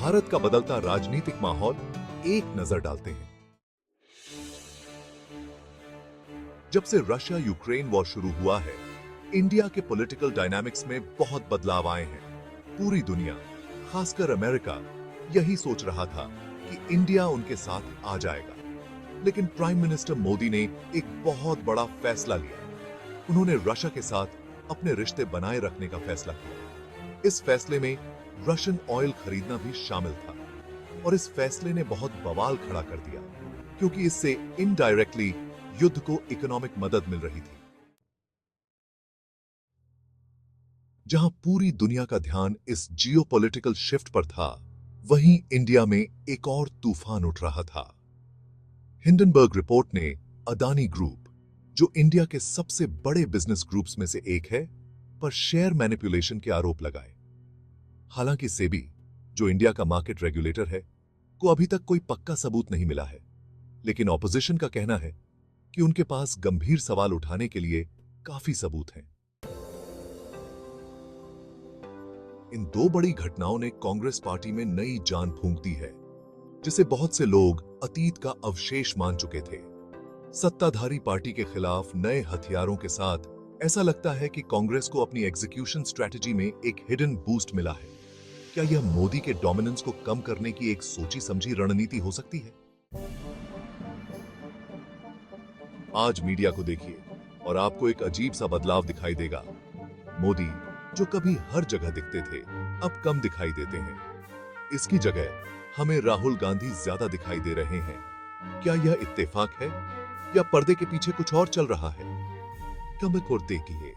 भारत का बदलता राजनीतिक माहौल एक नजर डालते हैं। जब से रशिया यूक्रेन वॉर शुरू हुआ है, इंडिया के पॉलिटिकल डायनामिक्स में बहुत बदलाव आए हैं। पूरी दुनिया, खासकर अमेरिका, यही सोच रहा था कि इंडिया उनके साथ आ जाएगा। लेकिन प्राइम मिनिस्टर मोदी ने एक बहुत बड़ा फैसला लिया। उन्होंने रशिया के साथ अपने रिश्ते बनाए रखने का फैसला किया। इस फैसले में रशियन ऑयल खरीदना भी शामिल था और इस फैसले ने बहुत बवाल खड़ा कर दिया, क्योंकि इससे इनडायरेक्टली युद्ध को इकोनॉमिक मदद मिल रही थी। जहां पूरी दुनिया का ध्यान इस जियोपॉलिटिकल शिफ्ट पर था, वहीं इंडिया में एक और तूफान उठ रहा था। हिंडनबर्ग रिपोर्ट ने अदानी ग्रुप, जो इंडिया के सबसे बड़े बिजनेस ग्रुप्स में से एक है, पर शेयर मैनिपुलेशन के आरोप लगाए। हालांकि सेबी, जो इंडिया का मार्केट रेगुलेटर है, को अभी तक कोई पक्का सबूत नहीं मिला है, लेकिन ऑपोजिशन का कहना है कि उनके पास गंभीर सवाल उठाने के लिए काफी सबूत हैं। इन दो बड़ी घटनाओं ने कांग्रेस पार्टी में नई जान फूंक दी है, जिसे बहुत से लोग अतीत का अवशेष मान चुके थे। सत्ताधारी पार्टी के खिलाफ नए हथियारों के साथ ऐसा लगता है कि कांग्रेस को अपनी एग्जीक्यूशन स्ट्रेटजी में एक हिडन बूस्ट मिला है। क्या यह मोदी के डोमिनेंस को कम करने की एक सोची समझी रणनीति हो सकती है? आज मीडिया को देखिए और आपको एक अजीब सा बदलाव दिखाई देगा। मोदी, जो कभी हर जगह दिखते थे, अब कम दिखाई देते हैं। इसकी जगह हमें राहुल गांधी ज्यादा दिखाई दे रहे हैं। क्या यह इत्तेफाक है या पर्दे के पीछे कुछ और चल रहा है? कमक और देखिए।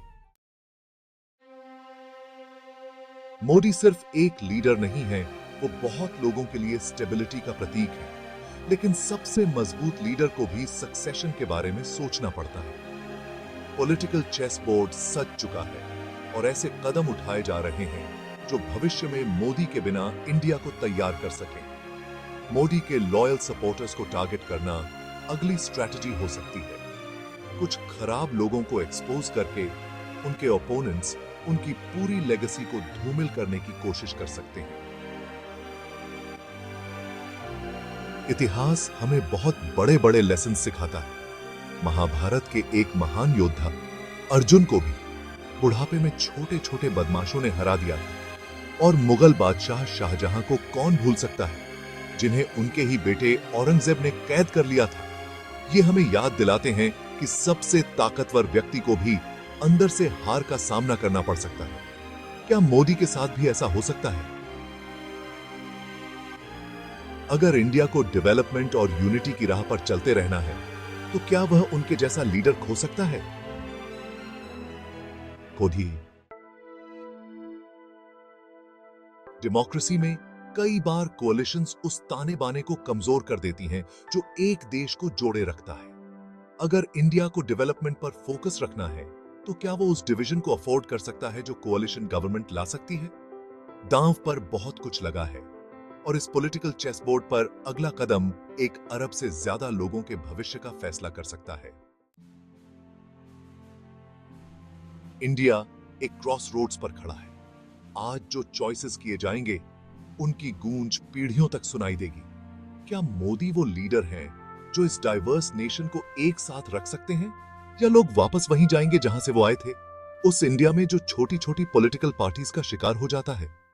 मोदी सिर्फ एक लीडर नहीं है, वो बहुत लोगों के लिए स्टेबिलिटी का प्रतीक है। लेकिन सबसे मजबूत लीडर को भी सक्सेशन के बारे में सोचना पड़ता है। पॉलिटिकल चेस बोर्ड सज चुका है और ऐसे कदम उठाए जा रहे हैं जो भविष्य में मोदी के बिना इंडिया को तैयार कर सकें। मोदी के लॉयल सपोर्टर्स को टारगेट करना अगली स्ट्रैटेजी हो सकती है। कुछ खराब लोगों को एक्सपोज करके उनके ओपोनेंट्स उनकी पूरी लेगेसी को धूमिल करने की कोशिश कर सकते हैं। इतिहास हमें बहुत बड़े बड़े लेसन सिखाता है। महाभारत के एक महान योद्धा अर्जुन को भी बुढ़ापे में छोटे छोटे बदमाशों ने हरा दिया था। और मुगल बादशाह शाहजहां को कौन भूल सकता है, जिन्हें उनके ही बेटे औरंगजेब ने कैद कर लिया था। ये हमें याद दिलाते हैं कि सबसे ताकतवर व्यक्ति को भी अंदर से हार का सामना करना पड़ सकता है। क्या मोदी के साथ भी ऐसा हो सकता है? अगर इंडिया को डेवलपमेंट और यूनिटी की राह पर चलते रहना है, तो क्या वह उनके जैसा लीडर खो सकता है? खुद ही। डेमोक्रेसी में कई बार कोalitions उस ताने बाने को कमजोर कर देती हैं जो एक देश को जोड़े रखता है। अगर इंडिया को डेवलपमेंट पर फोकस रखना है, तो क्या वो उस डिवीजन को अफोर्ड कर सकता है जो कोalition गवर्नमेंट ला सकती है? दांव पर बहुत कुछ लगा है और इस पॉलिटिकल चेस बोर्ड पर अगला कदम 1 अरब से ज्यादा लोगों के भविष्य का फैसला कर सकता है। इंडिया एक क्रॉस रोड्स पर खड़ा है। आज जो चॉइसेस किए जाएंगे, उनकी गूंज पीढ़ियों तक सुनाई देगी। क्या मोदी वो लीडर हैं जो इस डाइवर्स नेशन को एक साथ रख सकते हैं, या लोग वापस वहीं जाएंगे जहां से वो आए थे, उस इंडिया में जो छोटी छोटी पॉलिटिकल पार्टीज का शिकार हो जाता है?